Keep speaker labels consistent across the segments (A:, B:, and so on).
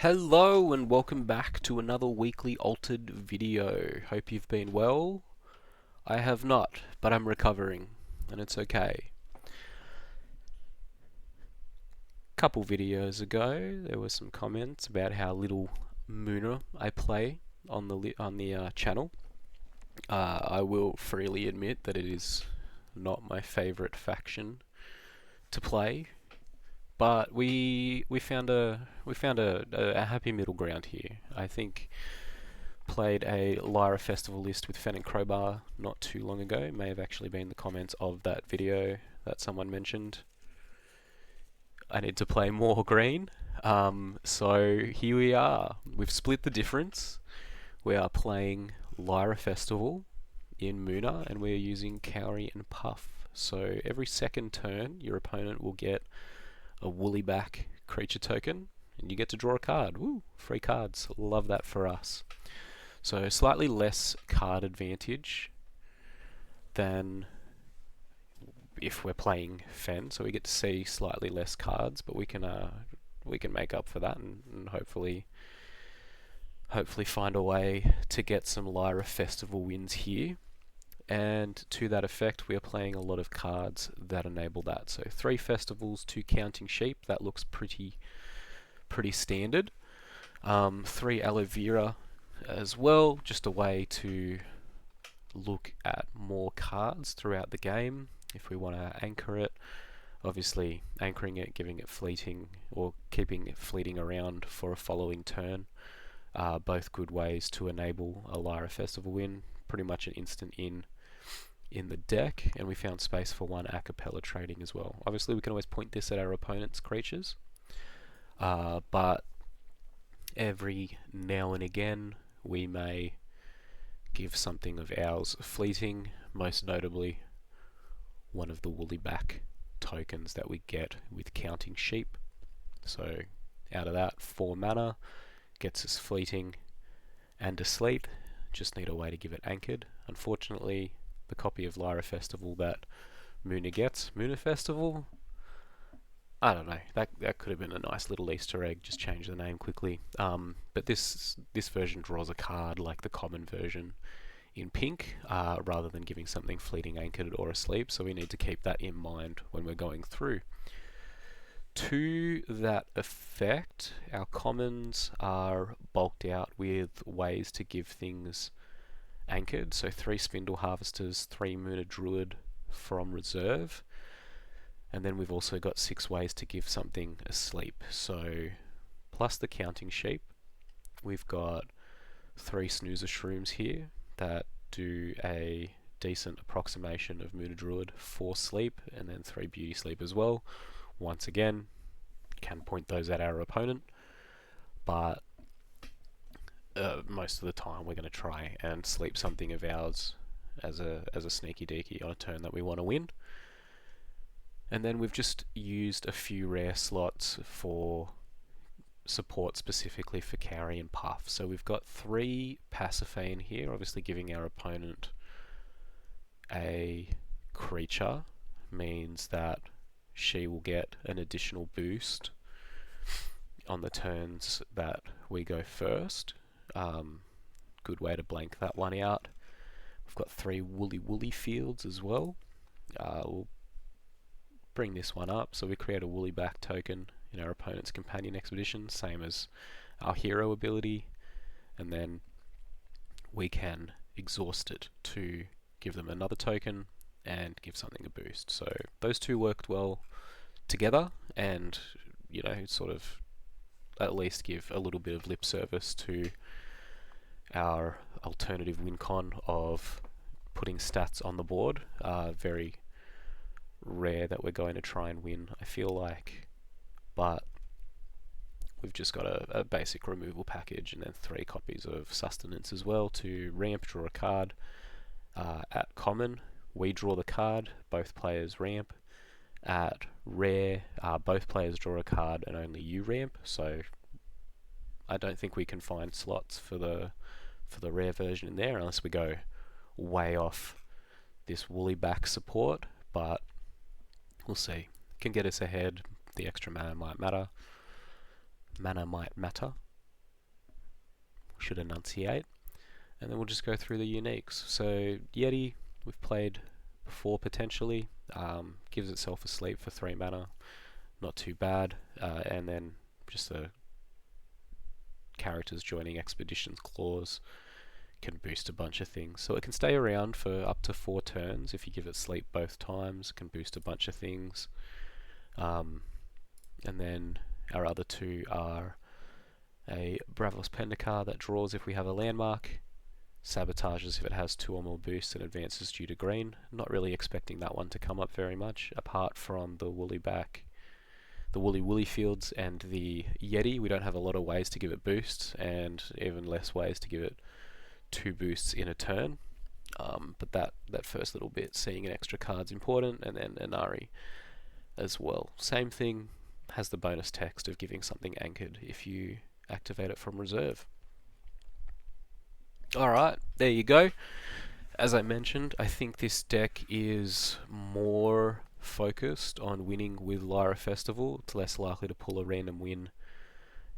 A: Hello and welcome back to another weekly altered video. Hope you've been well. I have not, but I'm recovering, and it's okay. Couple videos ago, there were some comments about how little Mooner I play on the channel. I will freely admit that it is not my favourite faction to play, but we found a happy middle ground here. I think played a Lyra festival list with Fen and Crowbar not too long ago. It may have actually been the comments of that video that someone mentioned. I need to play more green. So here we are. We've split the difference. We are playing Lyra Festival in Muna, and we're using Kauri and Puff. So every second turn, your opponent will get a woollyback creature token, and you get to draw a card. Woo! Free cards. Love that for us. So slightly less card advantage than if we're playing Fen, so we get to see slightly less cards, but we can make up for that and hopefully find a way to get some Lyra Festival wins here. And to that effect, we are playing a lot of cards that enable that. So 3 festivals, 2 counting sheep. That looks pretty standard. 3 aloe vera as well, just a way to look at more cards throughout the game if we want to anchor it. Obviously, anchoring it, giving it fleeting, or keeping it fleeting around for a following turn are both good ways to enable a Lyra Festival win. Pretty much an instant in the deck, and we found space for 1 a cappella trading as well. Obviously, we can always point this at our opponent's creatures, but every now and again we may give something of ours fleeting, most notably one of the woollyback tokens that we get with counting sheep. So out of that, 4 mana gets us fleeting and asleep. Just need a way to give it anchored. Unfortunately, the copy of Lyra Festival that Muna gets, Muna Festival, I don't know, that could have been a nice little Easter egg, just change the name quickly. But this version draws a card like the common version in pink, rather than giving something fleeting, anchored, or asleep, so we need to keep that in mind when we're going through. To that effect, our commons are bulked out with ways to give things anchored, so 3 Spindle Harvesters, 3 Muna Druid from reserve, and then we've also got 6 ways to give something asleep. So plus the counting sheep, we've got 3 Snoozer Shrooms here that do a decent approximation of Muna Druid for sleep, and then 3 Beauty Sleep as well. Once again, can point those at our opponent, but most of the time we're going to try and sleep something of ours as a sneaky deaky on a turn that we want to win. And then we've just used a few rare slots for support specifically for Kauri and Puff. So we've got 3 Pasiphae in here, obviously giving our opponent a creature means that she will get an additional boost on the turns that we go first. Good way to blank that one out. We've got 3 woolly fields as well. We'll bring this one up. So we create a woollyback token in our opponent's companion expedition, same as our hero ability, and then we can exhaust it to give them another token and give something a boost. So those 2 worked well together, and sort of at least give a little bit of lip service to our alternative win con of putting stats on the board. Very rare that we're going to try and win, I feel like, but we've just got a basic removal package and then 3 copies of sustenance as well to ramp, draw a card. At common, we draw the card, both players ramp. At rare, both players draw a card and only you ramp, so I don't think we can find slots for the rare version in there unless we go way off this woollyback support, but we'll see. Can get us ahead. The extra mana might matter. should enunciate, and then we'll just go through the uniques. So Yeti, we've played before potentially, gives itself a sleep for 3 mana, not too bad, and then just the characters joining expeditions clause can boost a bunch of things. So it can stay around for up to 4 turns if you give it sleep both times, can boost a bunch of things. And then our other 2 are a Bravos Pendekar that draws if we have a landmark, sabotages if it has 2 or more boosts, and advances due to green. Not really expecting that one to come up very much, apart from the Woolly Fields and the Yeti. We don't have a lot of ways to give it boosts, and even less ways to give it 2 boosts in a turn. But that first little bit, seeing an extra card's important, and then Inari as well. Same thing, has the bonus text of giving something anchored if you activate it from reserve. Alright, there you go. As I mentioned, I think this deck is more focused on winning with Lyra Festival. It's less likely to pull a random win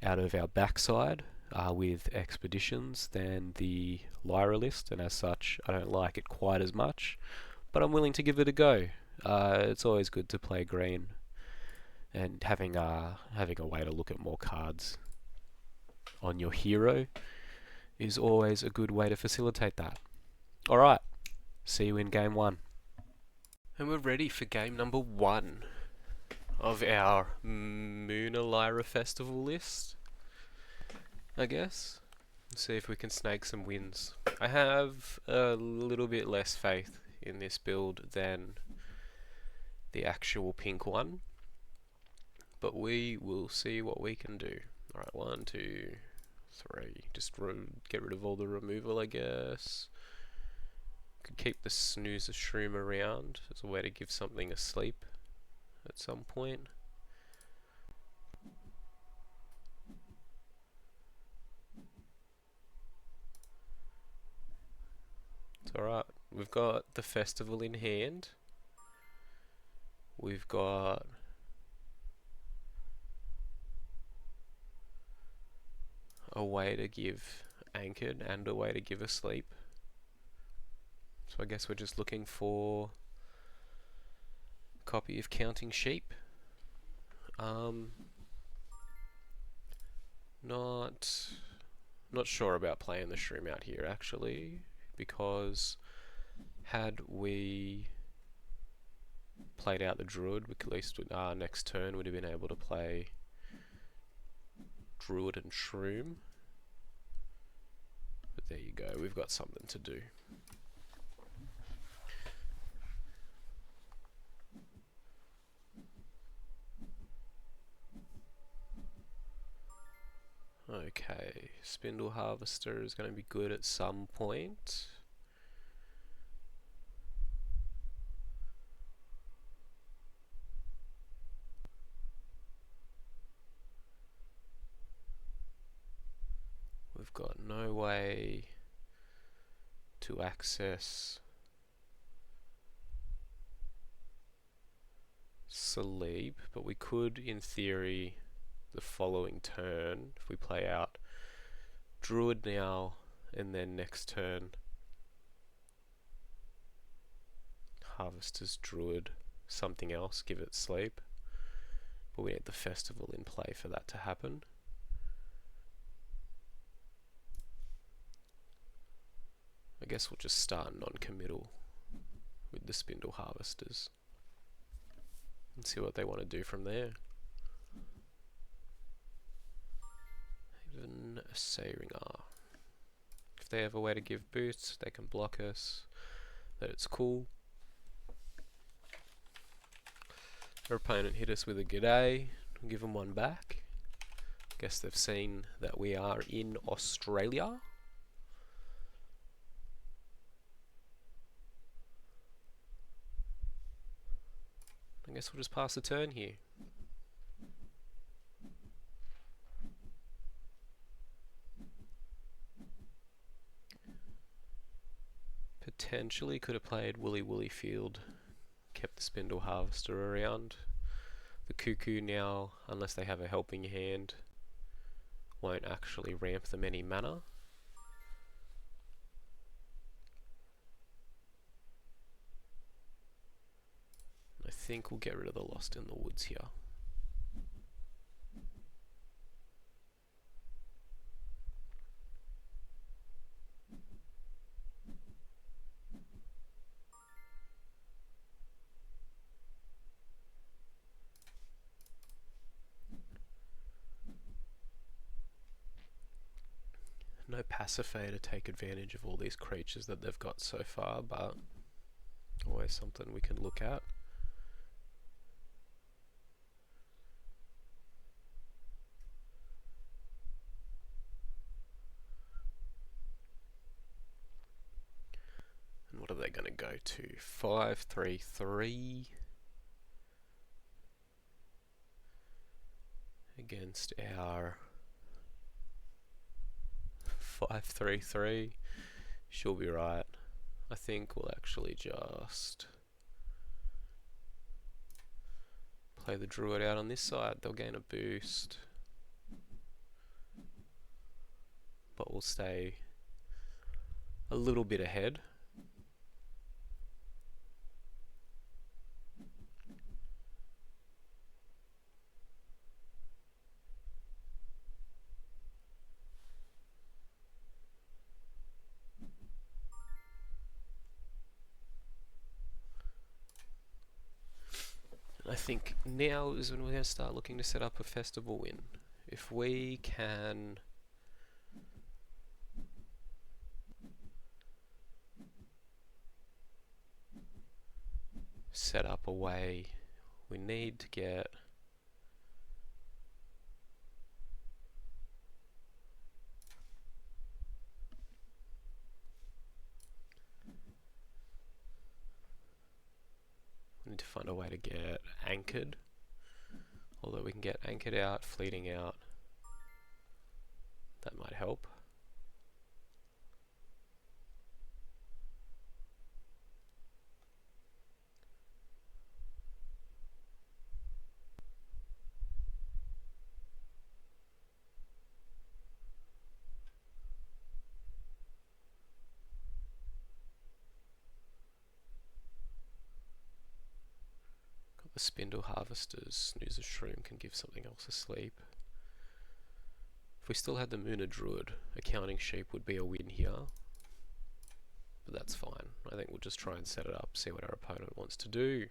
A: out of our backside with expeditions than the Lyra list, and as such I don't like it quite as much, but I'm willing to give it a go. It's always good to play green, and having a way to look at more cards on your hero is always a good way to facilitate that. Alright, see you in game 1. And we're ready for game number 1 of our Moona Lyra Festival list, I guess. Let's see if we can snake some wins. I have a little bit less faith in this build than the actual pink one, but we will see what we can do. Alright, 1, 2, 3. Just get rid of all the removal, I guess. Could keep the Snoozer Shroom around as a way to give something a sleep at some point. It's alright. We've got the Festival in hand. We've got a way to give anchored and a way to give a sleep. So I guess we're just looking for a copy of Counting Sheep. Not sure about playing the Shroom out here actually, because had we played out the Druid, at least next turn would have been able to play Druid and Shroom. But there you go, we've got something to do. Okay, Spindle Harvester is going to be good at some point. We've got no way to access Sleep, but we could, in theory, the following turn, if we play out Druid now, and then next turn Harvester's Druid, something else, give it sleep. But we need the Festival in play for that to happen. I guess we'll just start non-committal with the Spindle Harvesters and see what they want to do from there. Even a Sayringer. If they have a way to give boosts, they can block us. That it's cool. Our opponent hit us with a g'day. We'll give them one back. Guess they've seen that we are in Australia. I guess we'll just pass the turn here. Potentially could have played Woolly Field, kept the Spindle Harvester around. The Cuckoo now, unless they have a helping hand, won't actually ramp them any mana. think we'll get rid of the Lost in the Woods here. No pacifier to take advantage of all these creatures that they've got so far, but always something we can look at. And what are they going to go to? 5-3-3 against our 5-3-3. She'll be right. I think we'll actually just play the Druid out on this side. They'll gain a boost, but we'll stay a little bit ahead. I think now is when we're going to start looking to set up a festival win. If we can set up a way, we need to get find a way to get anchored. Although we can get anchored out, fleeting out. That might help. The Spindle Harvester's Snoozer Shroom can give something else a sleep. If we still had the Moona Druid, Accounting Sheep would be a win here. But that's fine. I think we'll just try and set it up, see what our opponent wants to do.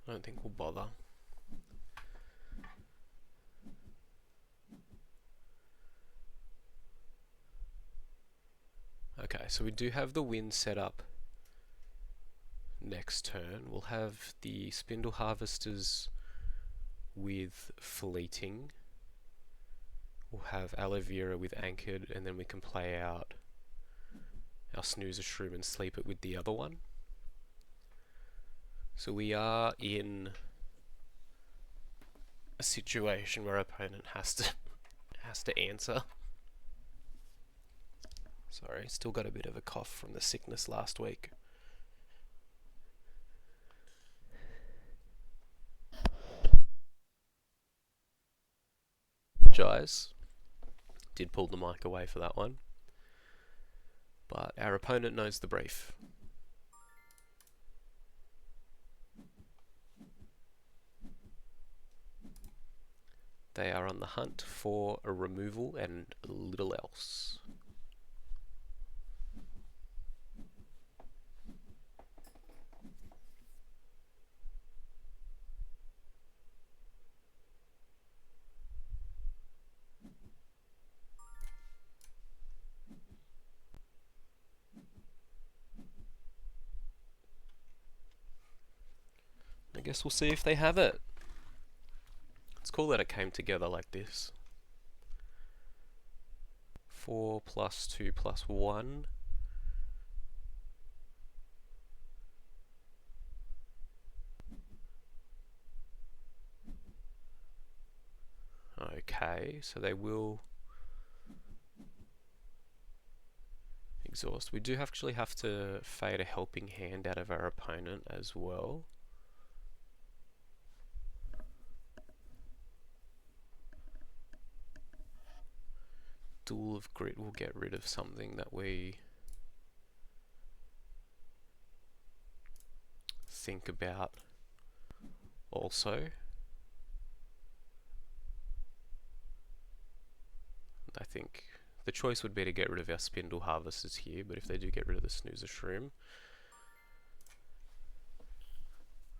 A: I don't think we'll bother. Okay, so we do have the win set up next turn. We'll have the Spindle Harvesters with Fleeting. We'll have Aloe Vera with Anchored, and then we can play out our Snoozer Shroom and sleep it with the other one. So we are in a situation where our opponent has to answer. Sorry, still got a bit of a cough from the sickness last week. Apologise. Did pull the mic away for that one. But our opponent knows the brief. They are on the hunt for a removal and little else. I guess we'll see if they have it. It's cool that it came together like this. 4 + 2 + 1. okay, so they will exhaust. We do actually have to fade a helping hand out of our opponent as well. Duel of Grit will get rid of something that we think about also. I think the choice would be to get rid of our Spindle Harvesters here, but if they do get rid of the Snoozer Shroom,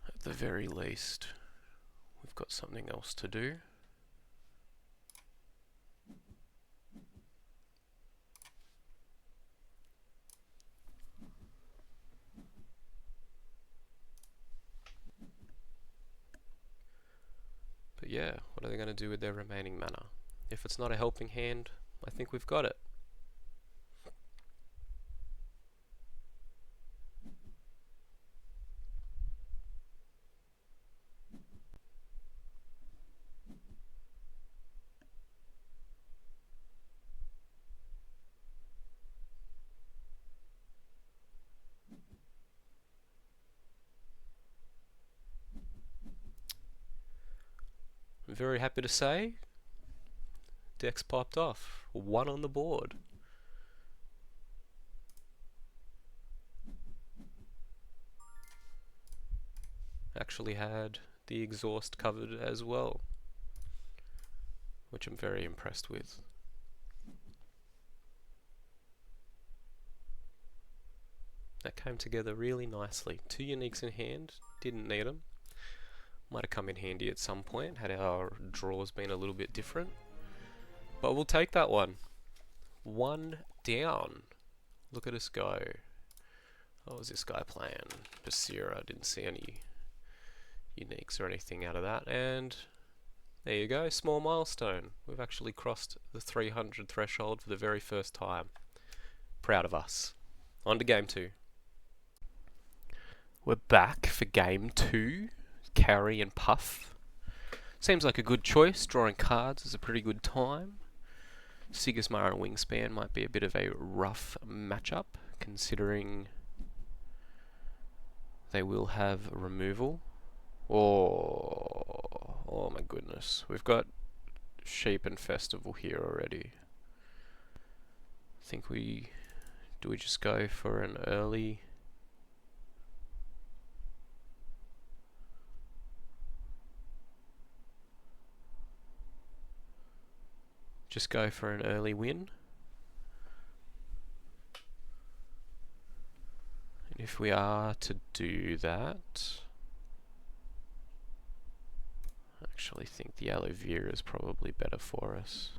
A: at the very least, we've got something else to do. But yeah, what are they going to do with their remaining mana? If it's not a helping hand, I think we've got it. I'm very happy to say, deck's popped off. 1 on the board. Actually had the exhaust covered as well, which I'm very impressed with. That came together really nicely. 2 uniques in hand, didn't need them. Might have come in handy at some point had our draws been a little bit different. But we'll take that one. 1 down. Look at us go. What was this guy playing? Basira. Didn't see any uniques or anything out of that. And there you go. Small milestone. We've actually crossed the 300 threshold for the very first time. Proud of us. On to game 2. We're back for game 2. Kauri and Puff. Seems like a good choice. Drawing cards is a pretty good time. Sigismar and Wingspan might be a bit of a rough matchup, considering they will have removal. Oh my goodness. We've got Sheep and Festival here already. I think do we just go for an early... Just go for an early win. And if we are to do that, I actually think the aloe vera is probably better for us.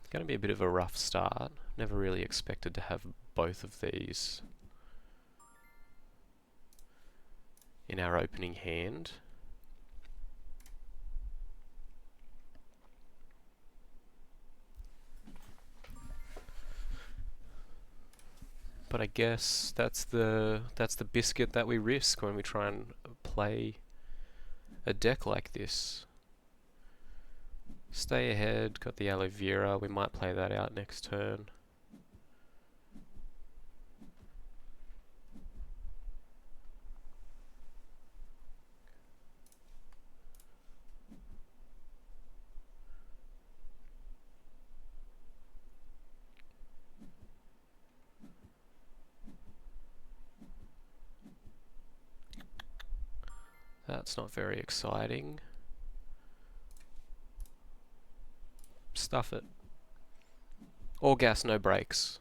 A: It's going to be a bit of a rough start. Never really expected to have both of these in our opening hand. But I guess that's the biscuit that we risk when we try and play a deck like this. Stay ahead, got the aloe vera, we might play that out next turn. That's not very exciting. Stuff it. All gas, no brakes.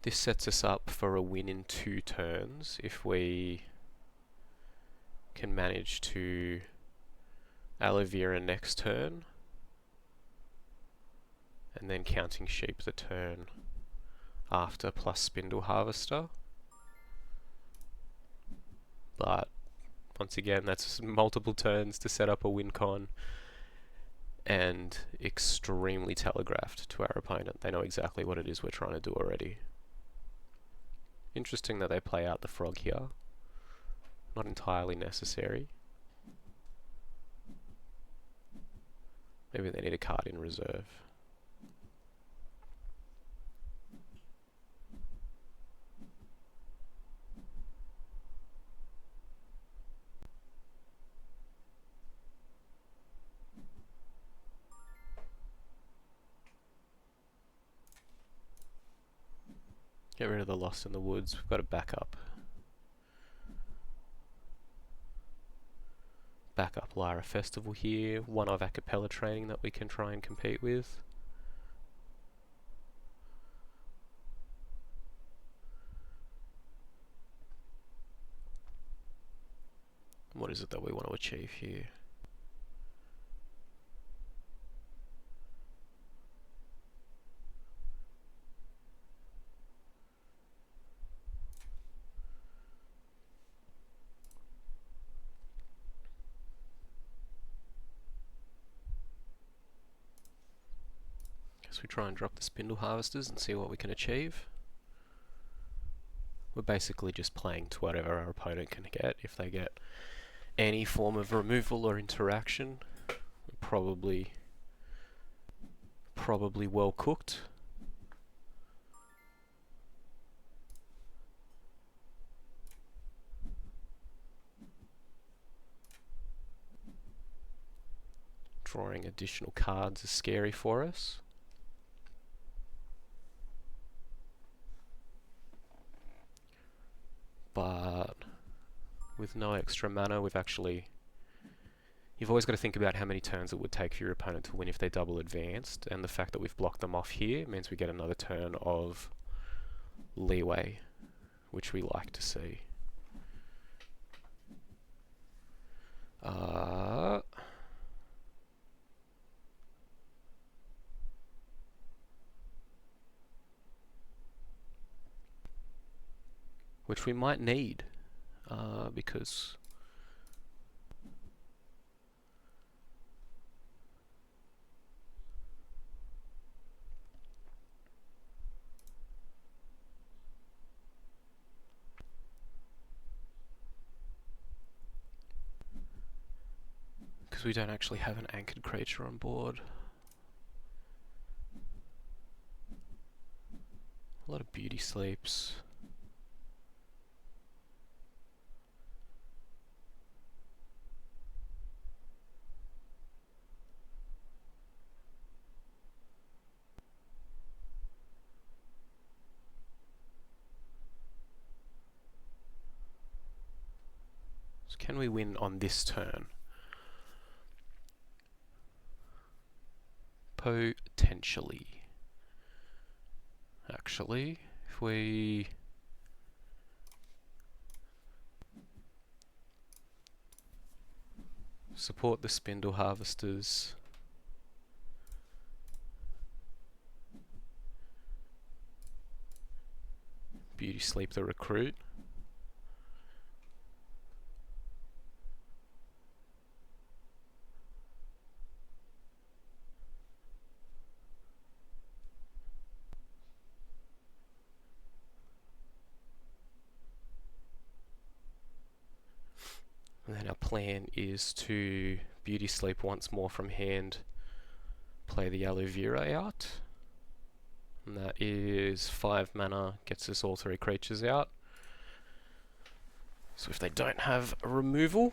A: This sets us up for a win in 2 turns if we can manage to aloe vera next turn and then counting sheep the turn after plus spindle harvester. But once again, that's multiple turns to set up a win con and extremely telegraphed to our opponent. They know exactly what it is we're trying to do already. Interesting that they play out the frog here. Not entirely necessary. Maybe they need a card in reserve. Get rid of the Lost in the Woods. We've got a backup. Backup Lyra Festival here. One of a cappella training that we can try and compete with. What is it that we want to achieve here? Guess we try and drop the Spindle Harvesters and see what we can achieve. We're basically just playing to whatever our opponent can get. If they get any form of removal or interaction, probably well cooked. Drawing additional cards is scary for us. But with no extra mana, you've always got to think about how many turns it would take for your opponent to win if they double advanced, and the fact that we've blocked them off here means we get another turn of leeway, which we like to see. Which we might need, because we don't actually have an anchored creature on board. A lot of beauty sleeps. So can we win on this turn? Potentially. Actually, if we support the Spindle Harvesters, beauty sleep the Recruit, and then our plan is to beauty sleep once more from hand, play the Aloe Vera out, and that is 5 mana, gets us all 3 creatures out. So if they don't have a removal,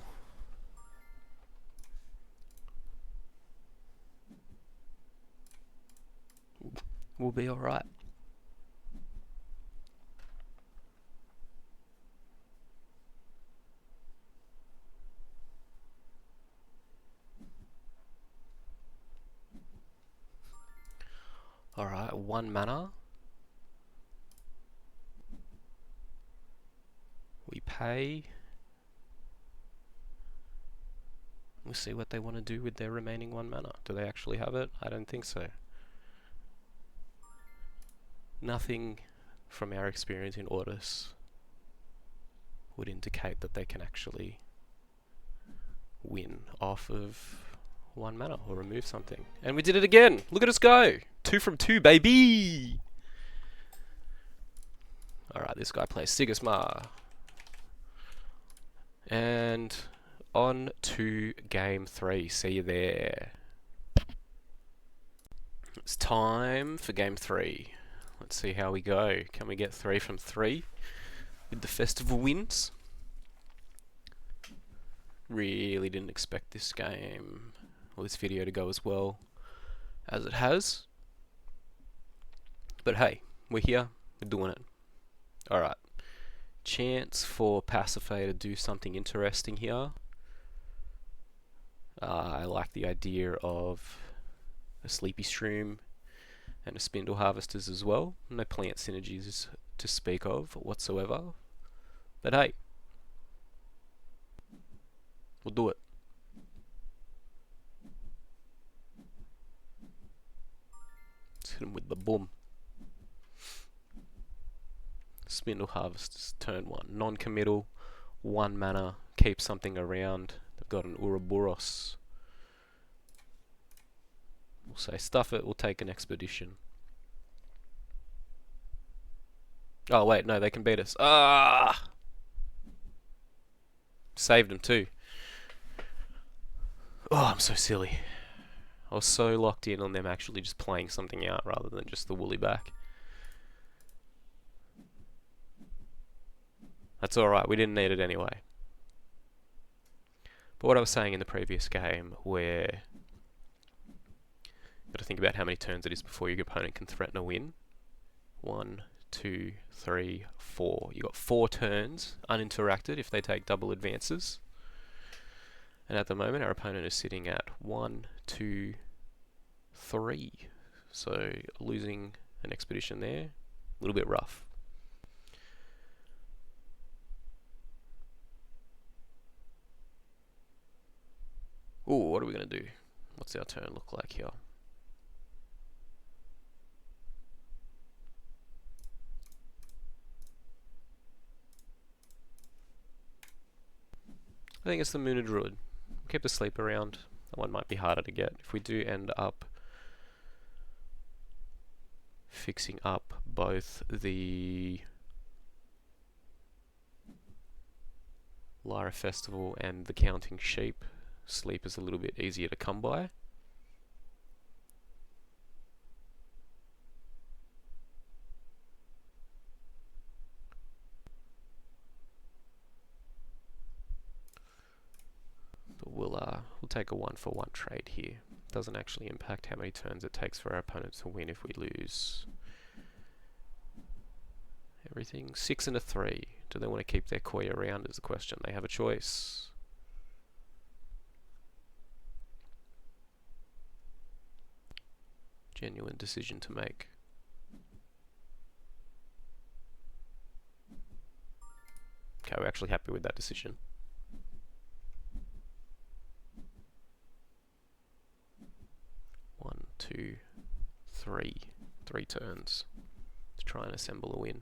A: we'll be alright. Alright, 1 mana. We pay. We'll see what they want to do with their remaining 1 mana. Do they actually have it? I don't think so. Nothing from our experience in Ortis would indicate that they can actually win off of 1 mana or remove something. And we did it again! Look at us go! 2 from 2, baby! Alright, this guy plays Sigismar. And on to game 3. See you there. It's time for game 3. Let's see how we go. Can we get 3 from 3 with the festival wins? Really didn't expect this game or this video to go as well as it has. But hey, we're here, we're doing it. Alright. Chance for Pasiphae to do something interesting here. I like the idea of a Sleepy Shroom and a Spindle Harvesters as well. No plant synergies to speak of whatsoever. But hey, we'll do it. Let's hit him with the boom. Spindle Harvesters, turn 1. Non-committal, 1 mana, keep something around. They've got an Ouroboros. We'll say stuff it, we'll take an expedition. Oh wait, no, they can beat us. Ah! Saved them too. Oh, I'm so silly. I was so locked in on them actually just playing something out rather than just the woolly back. That's alright, we didn't need it anyway. But what I was saying in the previous game, where you've got to think about how many turns it is before your opponent can threaten a win. 1, 2, 3, 4. You got 4 turns uninteracted if they take double advances. And at the moment our opponent is sitting at 1, 2, 3. So losing an expedition there, a little bit rough. Ooh, what are we going to do? What's our turn look like here? I think it's the Mooned Druid. Keep the sleep around. That one might be harder to get. If we do end up fixing up both the Lyra Festival and the Counting Sheep, sleep is a little bit easier to come by. But we'll take a 1-for-1 trade here. Doesn't actually impact how many turns it takes for our opponent to win if we lose everything. 6 and a 3. Do they want to keep their koi around is the question. They have a choice. Genuine decision to make. Okay, we're actually happy with that decision. One, two, 3. 3 turns to try and assemble a win.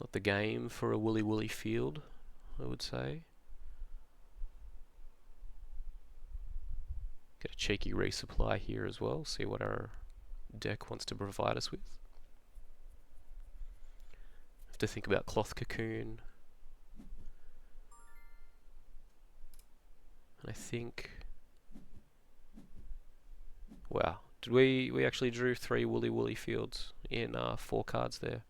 A: Not the game for a woolly field, I would say. Get a cheeky resupply here as well, see what our deck wants to provide us with. Have to think about Cloth Cocoon. And I think... Wow, did we actually drew 3 woolly fields in 4 cards there.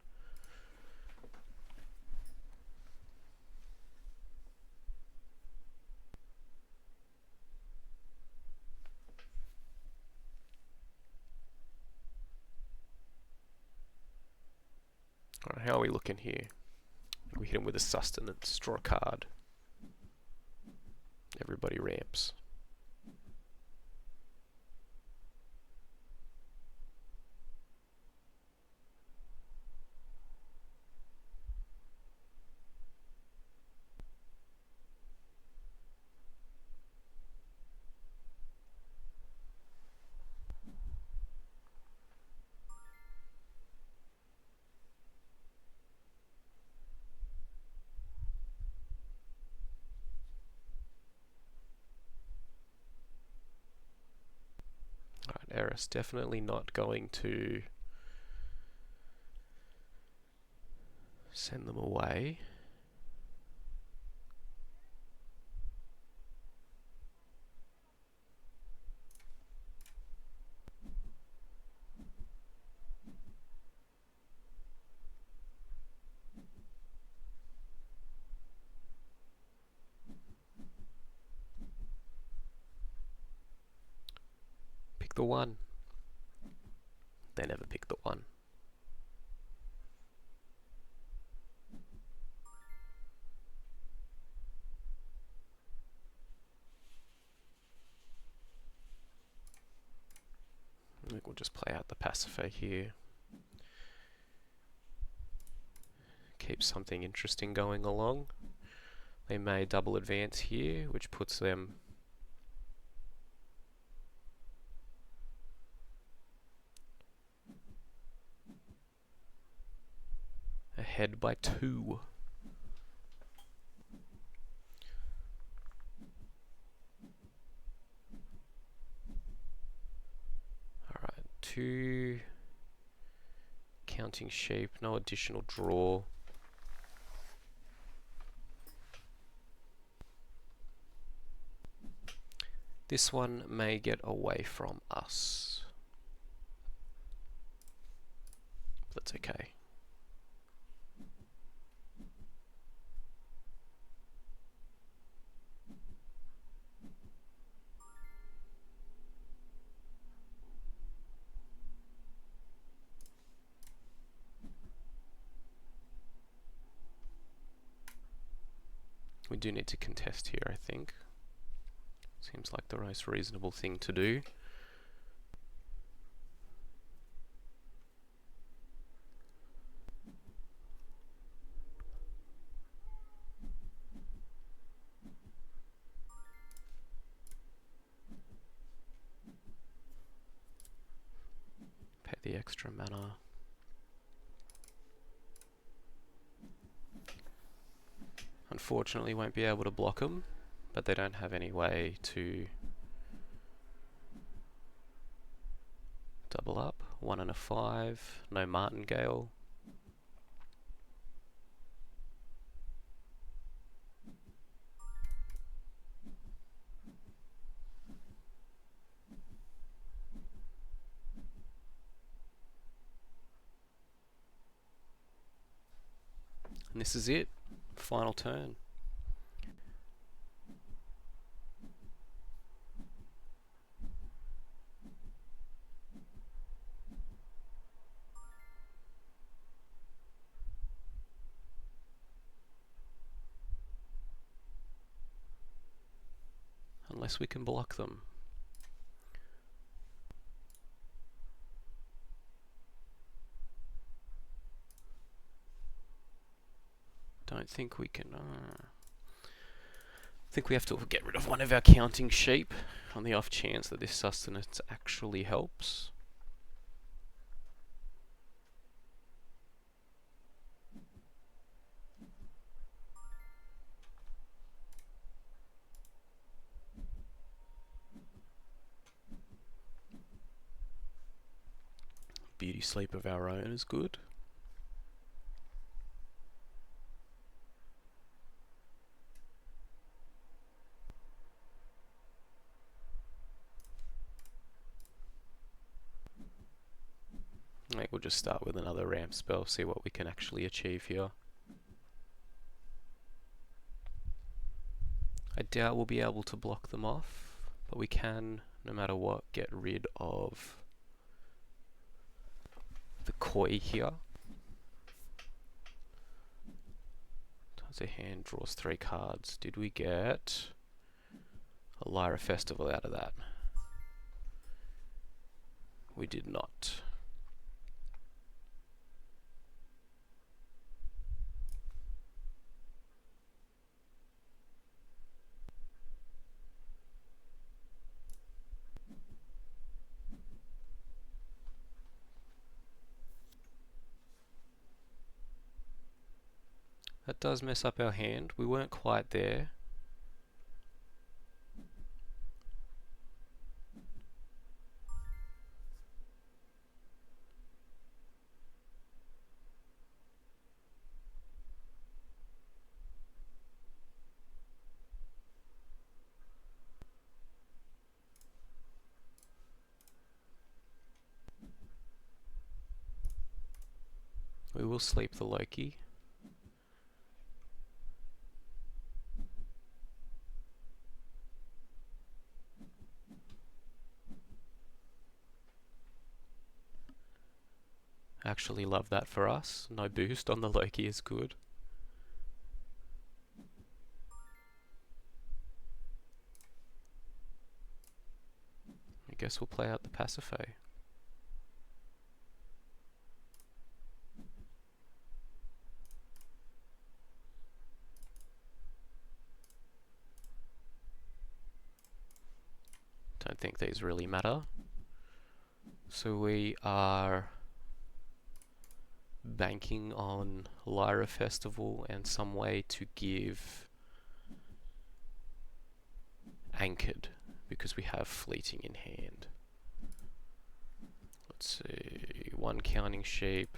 A: Alright, how are we looking here? We hit him with a sustenance, draw a card. Everybody ramps. progress. Definitely not going to send them away. Pick the one. They never pick the one. I think we'll just play out the Pasiphae here. Keep something interesting going along. They may double advance here, which puts them ahead by 2. Alright, 2 counting sheep, no additional draw. This one may get away from us. That's okay. We do need to contest here, I think. Seems like the most reasonable thing to do. Pay the extra mana. Unfortunately, won't be able to block them, but they don't have any way to double up. 1 and a 5, no martingale. And this is it. Final turn. Unless we can block them. Don't think we can. I think we have to get rid of one of our counting sheep on the off chance that this sustenance actually helps. Beauty sleep of our own is good. Like, we'll just start with another ramp spell, see what we can actually achieve here. I doubt we'll be able to block them off, but we can, no matter what, get rid of the koi here. Times a hand, draws 3 cards. Did we get a Lyra Festival out of that? We did not. That does mess up our hand. We weren't quite there. we'll sleep the Loki. Actually love that for us. No boost on the Loki is good. I guess we'll play out the Pasiphae. Don't think these really matter. So we are banking on Lyra Festival and some way to give Anchored, because we have Fleeting in hand. Let's see, one counting sheep.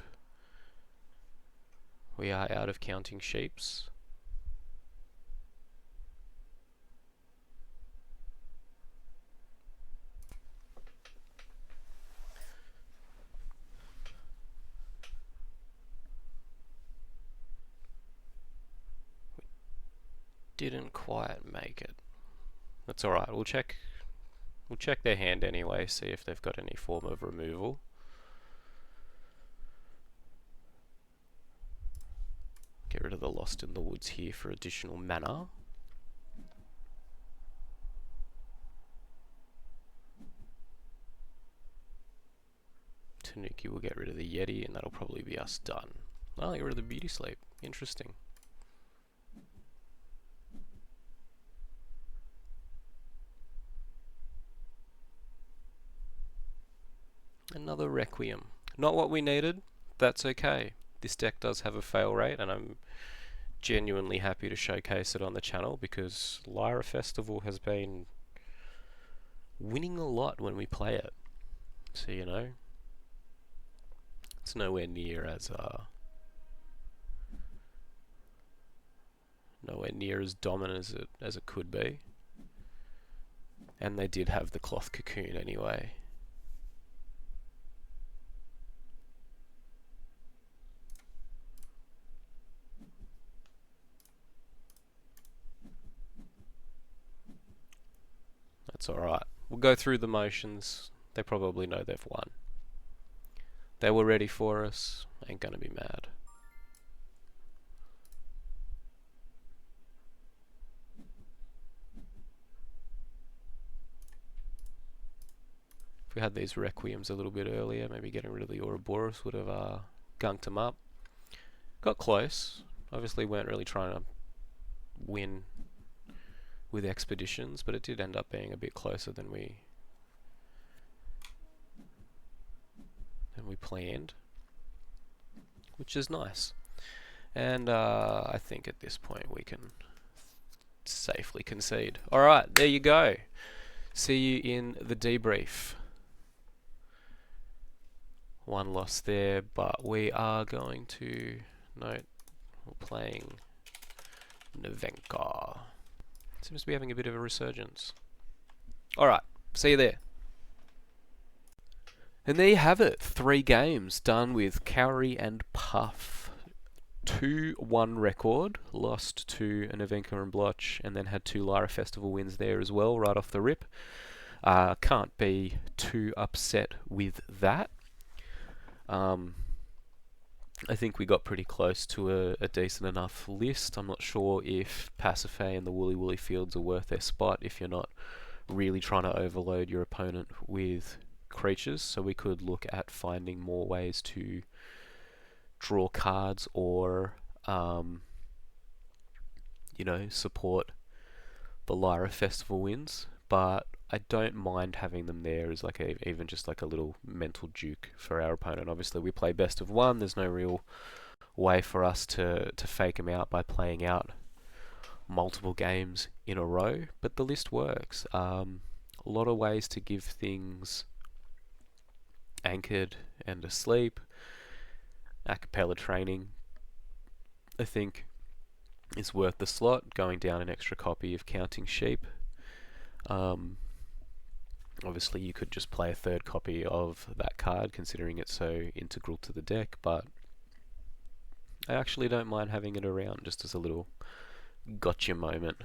A: We are out of counting sheeps. Didn't quite make it. That's alright, we'll check their hand anyway, see if they've got any form of removal. Get rid of the Lost in the Woods here for additional mana. Tanuki will get rid of the Yeti and that'll probably be us done. I'll get rid of the Beauty Sleep. Interesting. Another Requiem. Not what we needed. That's okay. This deck does have a fail rate and I'm genuinely happy to showcase it on the channel because Lyra Festival has been winning a lot when we play it. So, you know, it's nowhere near as dominant as it could be. And they did have the Cloth Cocoon anyway. That's alright. We'll go through the motions. They probably know they've won. They were ready for us. Ain't gonna be mad. If we had these Requiems a little bit earlier, maybe getting rid of the Ouroboros would have gunked them up. Got close. Obviously weren't really trying to win with expeditions, but it did end up being a bit closer than we planned, which is nice. And I think at this point we can safely concede. Alright, there you go. See you in the debrief. One loss there, but we are going to note we're playing Nevenka. Seems to be having a bit of a resurgence. Alright, see you there. And there you have it. 3 games done with Kauri and Puff. 2-1 record. Lost to Nevenka and Blotch, and then had 2 Lyra Festival wins there as well, right off the rip. Can't be too upset with that. I think we got pretty close to a decent enough list. I'm not sure if Pasiphae and the Woolly Woolly Fields are worth their spot if you're not really trying to overload your opponent with creatures, so we could look at finding more ways to draw cards or you know, support the Lyra Festival wins, but I don't mind having them there as like even just like a little mental juke for our opponent. Obviously we play best of one, there's no real way for us to fake them out by playing out multiple games in a row, but the list works. A lot of ways to give things anchored and asleep. A cappella training, I think, is worth the slot, going down an extra copy of Counting Sheep. Obviously you could just play a 3rd copy of that card considering it's so integral to the deck, but I actually don't mind having it around just as a little gotcha moment.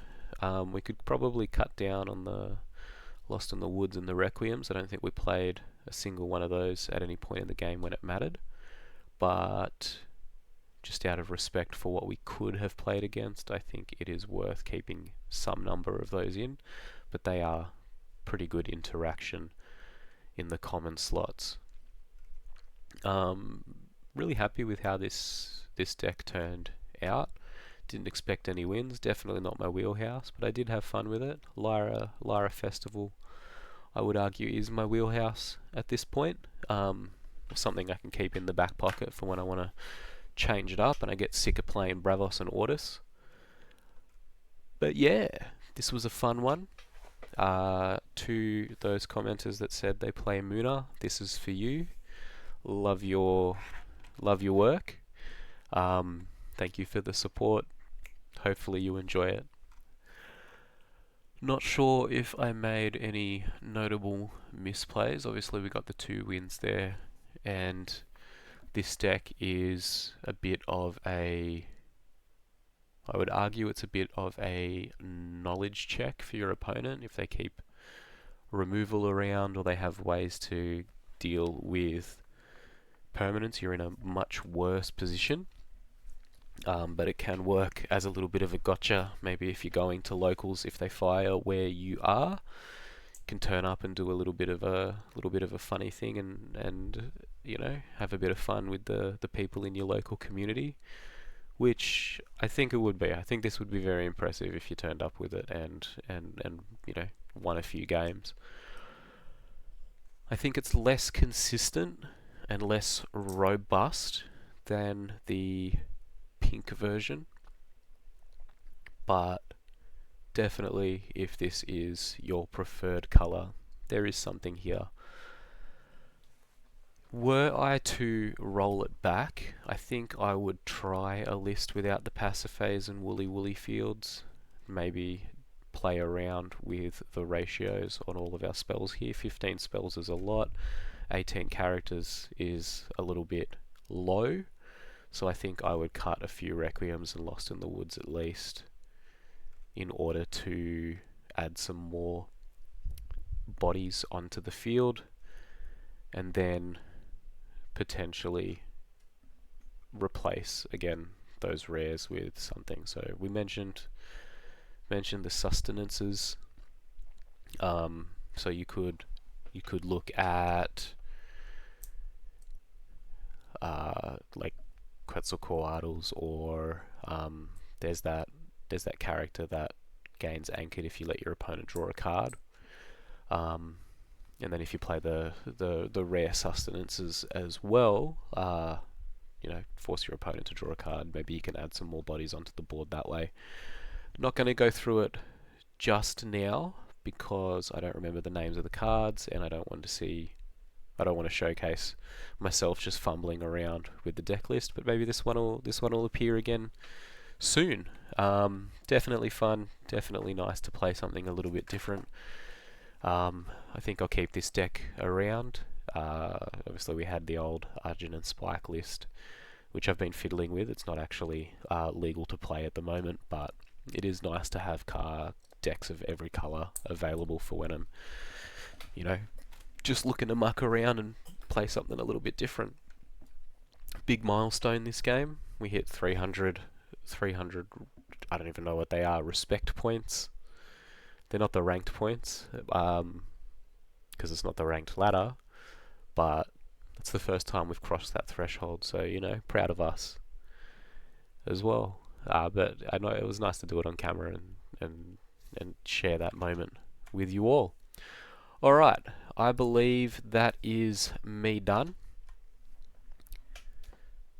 A: We could probably cut down on the Lost in the Woods and the Requiems. I don't think we played a single one of those at any point in the game when it mattered, but just out of respect for what we could have played against, I think it is worth keeping some number of those in, but they are pretty good interaction in the common slots. Really happy with how this deck turned out. Didn't expect any wins, definitely not my wheelhouse, but I did have fun with it. Lyra Festival, I would argue, is my wheelhouse at this point. Something I can keep in the back pocket for when I want to change it up and I get sick of playing Bravos and Ortis. But yeah, this was a fun one. To those commenters that said they play Muna, this is for you. Love your work. Thank you for the support. Hopefully you enjoy it. Not sure if I made any notable misplays. Obviously we got the 2 wins there, and this deck is a bit of a, I would argue it's a bit of a knowledge check for your opponent. If they keep removal around or they have ways to deal with permanents, you're in a much worse position. But it can work as a little bit of a gotcha. Maybe if you're going to locals, if they fire where you are, can turn up and do a little bit of a funny thing and you know, have a bit of fun with the people in your local community, which I think it would be. I think this would be very impressive if you turned up with it and you know, won a few games. I think it's less consistent and less robust than the pink version, but definitely if this is your preferred colour, there is something here. Were I to roll it back, I think I would try a list without the Pasiphaes and Woolly fields. Maybe play around with the ratios on all of our spells here. 15 spells is a lot, 18 characters is a little bit low, so I think I would cut a few Requiems and Lost in the Woods at least in order to add some more bodies onto the field, and then potentially replace again those rares with something. So we mentioned the sustenances. So you could look at like Quetzalcoatl's, or there's that character that gains anchored if you let your opponent draw a card. And then if you play the rare sustenances as well, you know, force your opponent to draw a card. Maybe you can add some more bodies onto the board that way. Not going to go through it just now because I don't remember the names of the cards, and I don't want to showcase myself just fumbling around with the deck list. But maybe this one will appear again soon. Definitely fun. Definitely nice to play something a little bit different. I think I'll keep this deck around. Obviously we had the old Argent and Spike list, which I've been fiddling with. It's not actually legal to play at the moment, but it is nice to have decks of every colour available for when I'm, you know, just looking to muck around and play something a little bit different. Big milestone this game. We hit 300, I don't even know what they are, respect points. They're not the ranked points, because it's not the ranked ladder, but it's the first time we've crossed that threshold, so, you know, proud of us as well. But I know it was nice to do it on camera and share that moment with you all. Alright, I believe that is me done.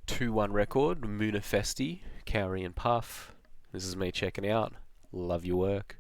A: 2-1 record, Muna Festi, Kauri and Puff. This is me checking out. Love your work.